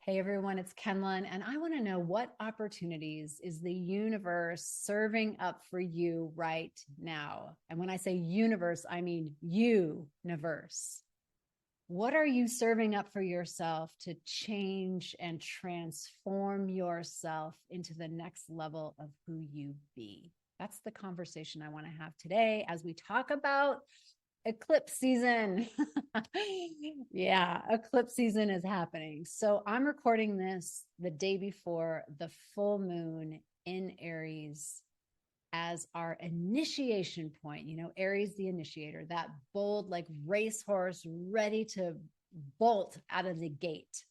Hey everyone, it's Kenlon, and I want to know what opportunities is the universe serving up for you right now? And when I say universe, I mean universe. What are you serving up for yourself to change and transform yourself into the next level of who you be? That's the conversation I want to have today as we talk about eclipse season. Yeah, eclipse season is happening. So I'm recording this the day before the full moon in Aries as our initiation point. You know, Aries, the initiator, that bold, like racehorse ready to bolt out of the gate.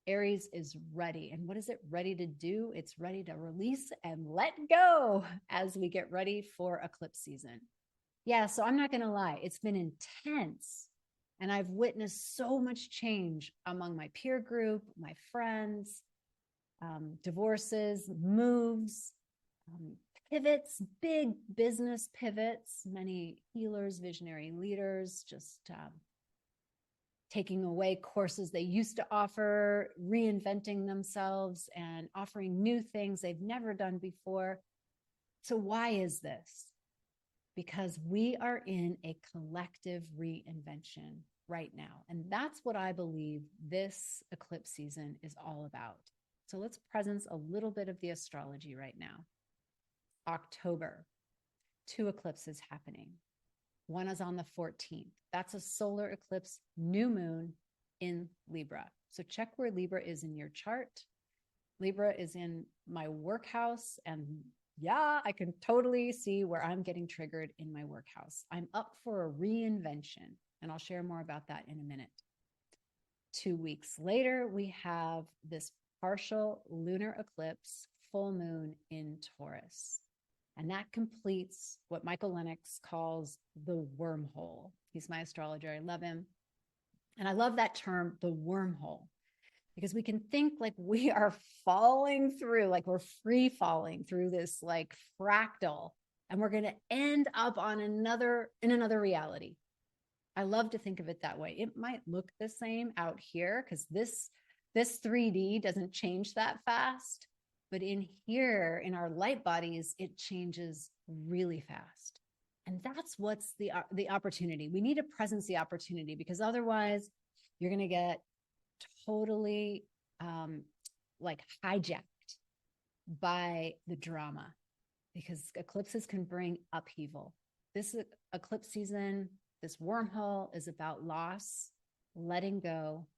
Aries is ready. And what is it ready to do? It's ready to release and let go as we get ready for eclipse season. Yeah, so I'm not going to lie, it's been intense. And I've witnessed so much change among my peer group, my friends, divorces, moves, pivots, big business pivots, many healers, visionary leaders, just taking away courses they used to offer, reinventing themselves and offering new things they've never done before. So why is this? Because we are in a collective reinvention right now. And that's what I believe this eclipse season is all about. So let's presence a little bit of the astrology right now. October, 2 eclipses happening. One is on the 14th. That's a solar eclipse, new moon in Libra. So check where Libra is in your chart. Libra is in my work house, and yeah, I can totally see where I'm getting triggered in my workhouse. I'm up for a reinvention, and I'll share more about that in a minute. 2 weeks later, we have this partial lunar eclipse, full moon in Taurus. And that completes what Michael Lennox calls the wormhole. He's my astrologer. I love him. And I love that term, the wormhole, because we can think like we are falling through, like we're free falling through this like fractal, and we're going to end up on another reality. I love to think of it that way. It might look the same out here because this 3D doesn't change that fast, but in here in our light bodies, it changes really fast. And that's what's the opportunity. We need to presence the opportunity, because otherwise you're going to get totally like hijacked by the drama, because eclipses can bring upheaval. This eclipse season, this wormhole is about loss, letting go,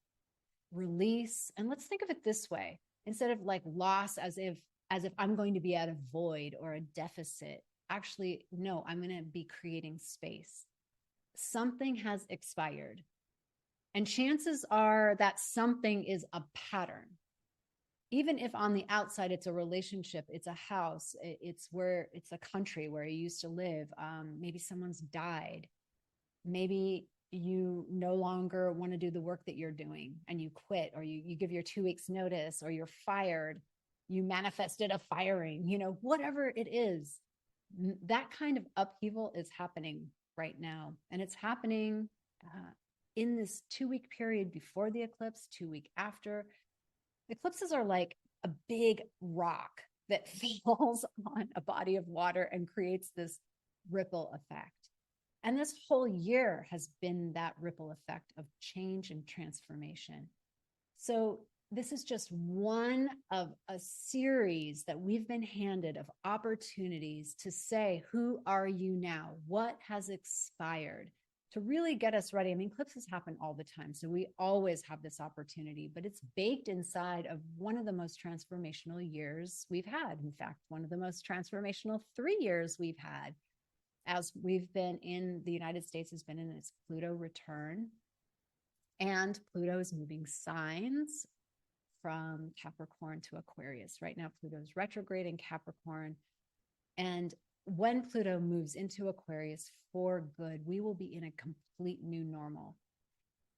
release. And let's think of it this way. Instead of like loss as if I'm going to be at a void or a deficit, actually, no, I'm going to be creating space. Something has expired. And chances are that something is a pattern. Even if on the outside it's a relationship, it's a house, it's a country where you used to live. Maybe someone's died. Maybe you no longer want to do the work that you're doing and you quit, or you give your 2 weeks notice, or you're fired. You manifested a firing, whatever it is. That kind of upheaval is happening right now. And it's happening in this 2-week period before the eclipse, 2-week after. Eclipses are like a big rock that falls on a body of water and creates this ripple effect. And this whole year has been that ripple effect of change and transformation. So this is just one of a series that we've been handed of opportunities to say, who are you now? What has expired? To really get us ready. I mean, eclipses happen all the time, so we always have this opportunity, but it's baked inside of one of the most transformational years we've had. In fact, one of the most transformational 3 years we've had, as we've been in the United States, has been in its Pluto return. And Pluto is moving signs from Capricorn to Aquarius. Right now, Pluto's retrograde in Capricorn. And when Pluto moves into Aquarius for good, we will be in a complete new normal.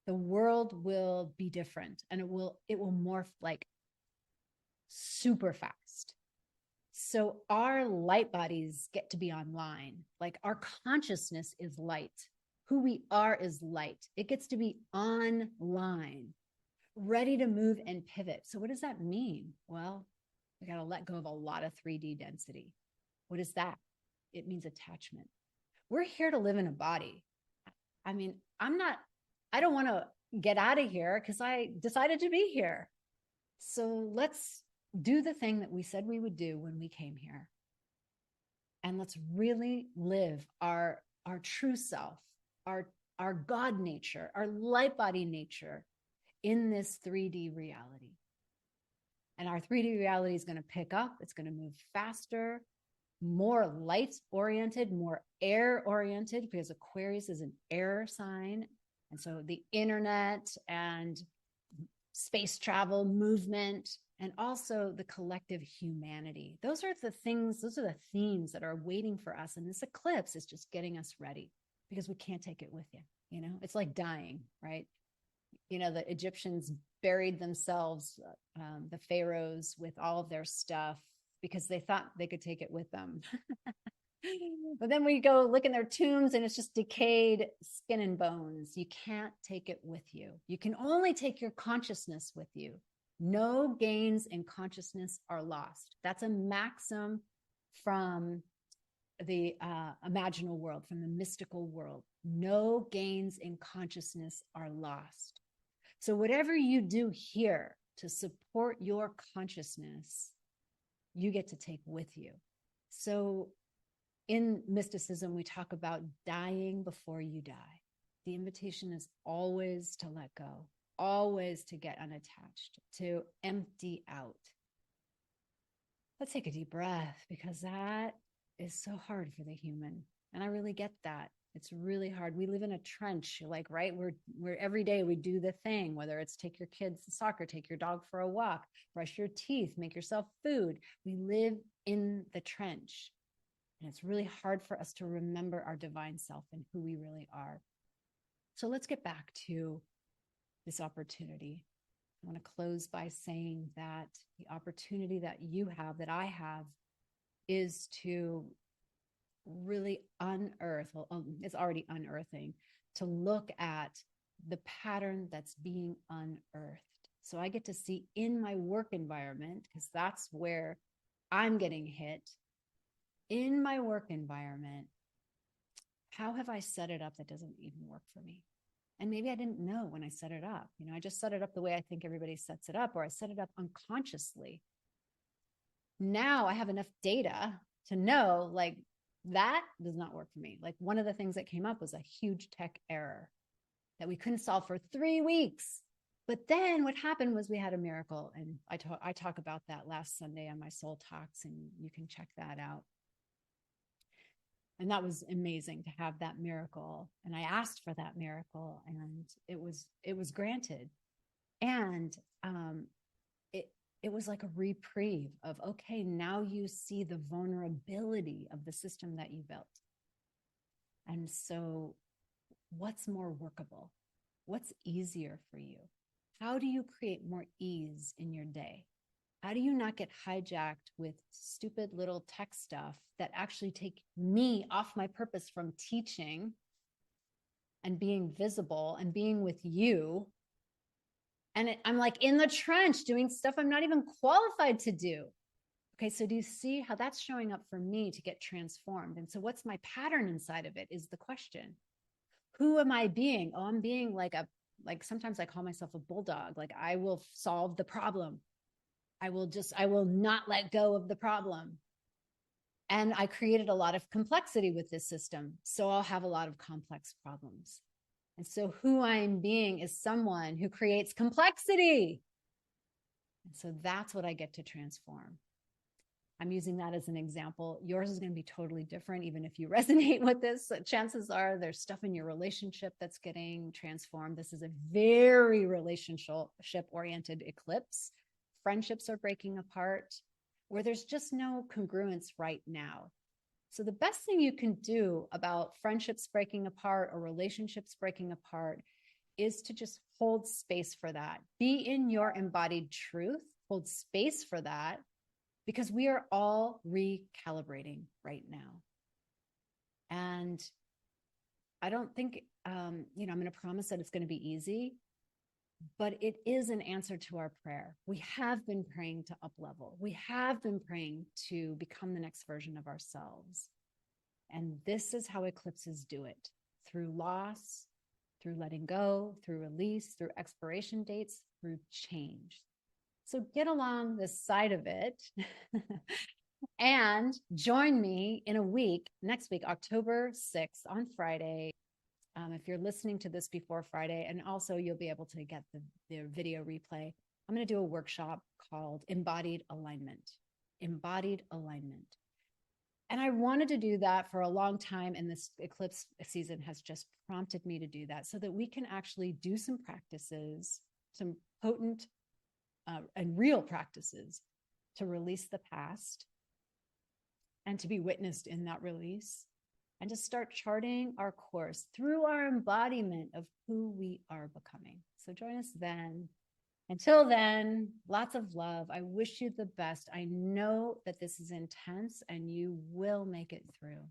The world will be different, and it will morph like super fast. So our light bodies get to be online. Like our consciousness is light. Who we are is light. It gets to be online. ready to move and pivot. So what does that mean? Well, we got to let go of a lot of 3D density. What is that? It means attachment. We're here to live in a body. I mean, I don't want to get out of here because I decided to be here. So let's do the thing that we said we would do when we came here. And let's really live our true self, our God nature, our light body nature in this 3D reality. And our 3D reality is going to pick up. It's going to move faster, more light oriented, more air oriented, because Aquarius is an air sign. And so the internet and space travel, movement, and also the collective humanity. Those are the things, those are the themes that are waiting for us. And this eclipse is just getting us ready because we can't take it with you. You know, it's like dying, right? You know, the Egyptians buried themselves, the pharaohs, with all of their stuff because they thought they could take it with them. But then we go look in their tombs and it's just decayed skin and bones. You can't take it with you. You can only take your consciousness with you. No gains in consciousness are lost. That's a maxim from the imaginal world, from the mystical world. No gains in consciousness are lost. So whatever you do here to support your consciousness, you get to take with you. So in mysticism, we talk about dying before you die. The invitation is always to let go, always to get unattached, to empty out. Let's take a deep breath because that is so hard for the human. And I really get that. It's really hard. We live in a trench, like, right? We're every day we do the thing, whether it's take your kids to soccer, take your dog for a walk, brush your teeth, make yourself food. We live in the trench. And it's really hard for us to remember our divine self and who we really are. So let's get back to this opportunity. I want to close by saying that the opportunity that you have, that I have, is to really unearth, well, it's already unearthing, to look at the pattern that's being unearthed. So I get to see in my work environment, because that's where I'm getting hit, in my work environment, how have I set it up that doesn't even work for me? And maybe I didn't know when I set it up. You know, I just set it up the way I think everybody sets it up, or I set it up unconsciously. Now I have enough data to know, like, that does not work for me. Like, one of the things that came up was a huge tech error that we couldn't solve for 3 weeks. But then what happened was we had a miracle. And I talk about that last Sunday on my Soul Talks, and you can check that out. And that was amazing to have that miracle. And I asked for that miracle, and it was granted. And it was like a reprieve of, okay, now you see the vulnerability of the system that you built. And so what's more workable? What's easier for you? How do you create more ease in your day? How do you not get hijacked with stupid little tech stuff that actually take me off my purpose from teaching and being visible and being with you? And I'm like in the trench doing stuff I'm not even qualified to do. Okay, so do you see how that's showing up for me to get transformed? And so what's my pattern inside of it is the question. Who am I being? Oh, I'm being like sometimes I call myself a bulldog. Like, I will solve the problem. I will not let go of the problem. And I created a lot of complexity with this system. So I'll have a lot of complex problems. And so who I'm being is someone who creates complexity. And so that's what I get to transform. I'm using that as an example. Yours is going to be totally different. Even if you resonate with this, chances are there's stuff in your relationship that's getting transformed. This is a very relationship-oriented eclipse. Friendships are breaking apart where there's just no congruence right now. So the best thing you can do about friendships breaking apart or relationships breaking apart is to just hold space for that. Be in your embodied truth, hold space for that, because we are all recalibrating right now. And I don't think, I'm going to promise that it's going to be easy, but it is an answer to our prayer. We have been praying to up level. We have been praying to become the next version of ourselves. And this is how eclipses do it, through loss, through letting go, through release, through expiration dates, through change. So get along this side of it and join me in a week, next week, October 6th on Friday. If you're listening to this before Friday, and also you'll be able to get the video replay, I'm going to do a workshop called Embodied Alignment. Embodied Alignment. And I wanted to do that for a long time, and this eclipse season has just prompted me to do that so that we can actually do some practices, some potent and real practices to release the past and to be witnessed in that release, and to start charting our course through our embodiment of who we are becoming. So join us then. Until then, lots of love. I wish you the best. I know that this is intense and you will make it through.